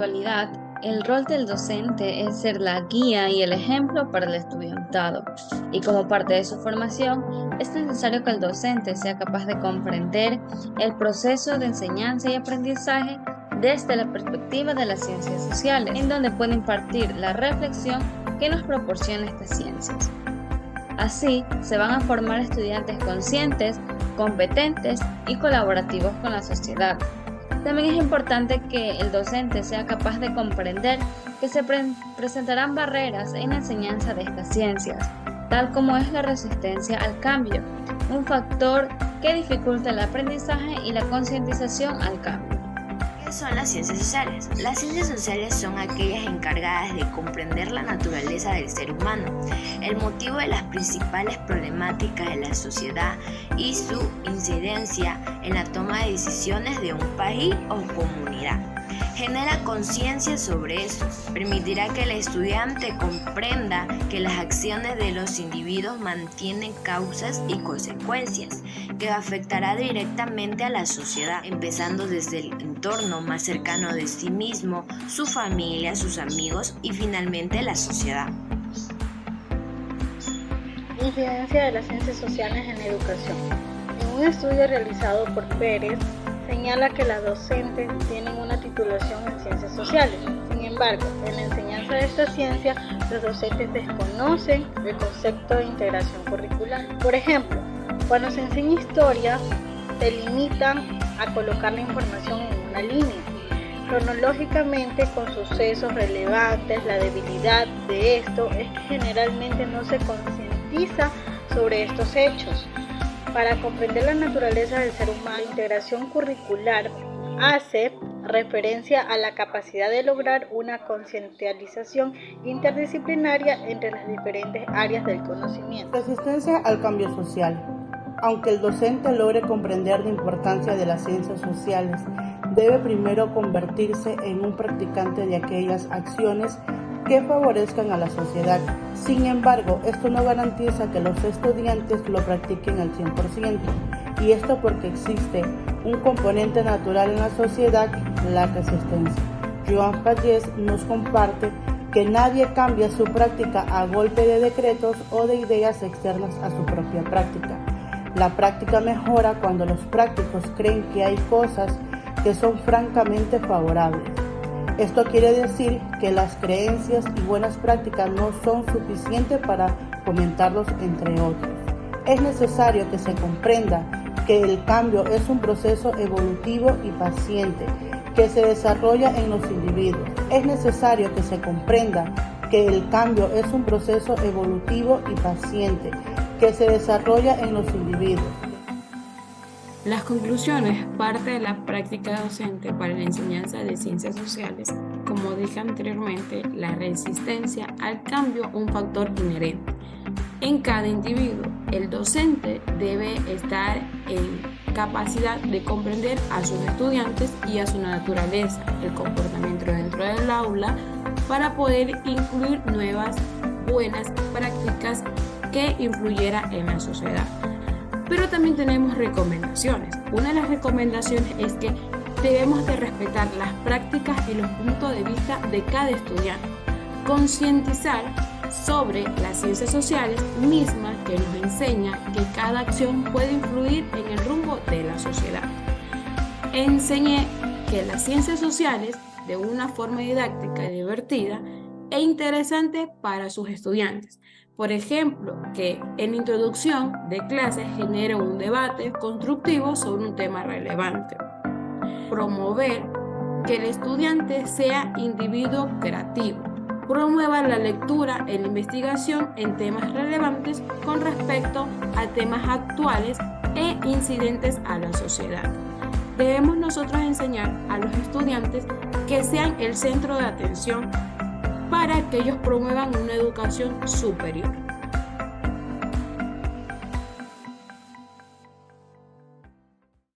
actualidad, el rol del docente es ser la guía y el ejemplo para el estudiantado, y como parte de su formación, es necesario que el docente sea capaz de comprender el proceso de enseñanza y aprendizaje desde la perspectiva de las ciencias sociales, en donde puede impartir la reflexión que nos proporciona estas ciencias. Así, se van a formar estudiantes conscientes, competentes y colaborativos con la sociedad. También es importante que el docente sea capaz de comprender que se presentarán barreras en la enseñanza de estas ciencias, tal como es la resistencia al cambio, un factor que dificulta el aprendizaje y la concientización al cambio. ¿Qué son las ciencias sociales? Las ciencias sociales son aquellas encargadas de comprender la naturaleza del ser humano, el motivo de las principales problemáticas de la sociedad y su incidencia en la toma de decisiones de un país o comunidad. Genera conciencia sobre eso, permitirá que el estudiante comprenda que las acciones de los individuos mantienen causas y consecuencias, que afectará directamente a la sociedad, empezando desde el entorno más cercano de sí mismo, su familia, sus amigos y finalmente la sociedad. Incidencia de las ciencias sociales en la educación. En un estudio realizado por Pérez, señala que las docentes tienen una titulación en ciencias sociales. Sin embargo, en la enseñanza de esta ciencia, los docentes desconocen el concepto de integración curricular. Por ejemplo, cuando se enseña historia, se limitan a colocar la información en una línea. Cronológicamente, con sucesos relevantes, la debilidad de esto es que generalmente no se concientiza sobre estos hechos. Para comprender la naturaleza del ser humano, la integración curricular hace referencia a la capacidad de lograr una concientización interdisciplinaria entre las diferentes áreas del conocimiento. Resistencia al cambio social. Aunque el docente logre comprender la importancia de las ciencias sociales, debe primero convertirse en un practicante de aquellas acciones que favorezcan a la sociedad. Sin embargo, esto no garantiza que los estudiantes lo practiquen al 100%, y esto porque existe un componente natural en la sociedad, la resistencia. Joan Fallés nos comparte que nadie cambia su práctica a golpe de decretos o de ideas externas a su propia práctica. La práctica mejora cuando los prácticos creen que hay cosas que son francamente favorables. Esto quiere decir que las creencias y buenas prácticas no son suficientes para fomentarlos entre otros. Es necesario que se comprenda que el cambio es un proceso evolutivo y paciente que se desarrolla en los individuos. Es necesario que se comprenda que el cambio es un proceso evolutivo y paciente que se desarrolla en los individuos. Las conclusiones parte de la práctica docente para la enseñanza de ciencias sociales. Como dije anteriormente, la resistencia al cambio es un factor inherente en cada individuo. El docente debe estar en capacidad de comprender a sus estudiantes y a su naturaleza, el comportamiento dentro del aula, para poder incluir nuevas buenas prácticas que influyeran en la sociedad. Pero también tenemos recomendaciones. Una de las recomendaciones es que debemos de respetar las prácticas y los puntos de vista de cada estudiante. Concientizar sobre las ciencias sociales mismas que nos enseña que cada acción puede influir en el rumbo de la sociedad. Enseñé que las ciencias sociales, de una forma didáctica y divertida e interesante para sus estudiantes. Por ejemplo, que en introducción de clases genere un debate constructivo sobre un tema relevante. Promover que el estudiante sea individuo creativo. Promueva la lectura e la investigación en temas relevantes con respecto a temas actuales e incidentes a la sociedad. Debemos nosotros enseñar a los estudiantes que sean el centro de atención para que ellos promuevan una educación superior.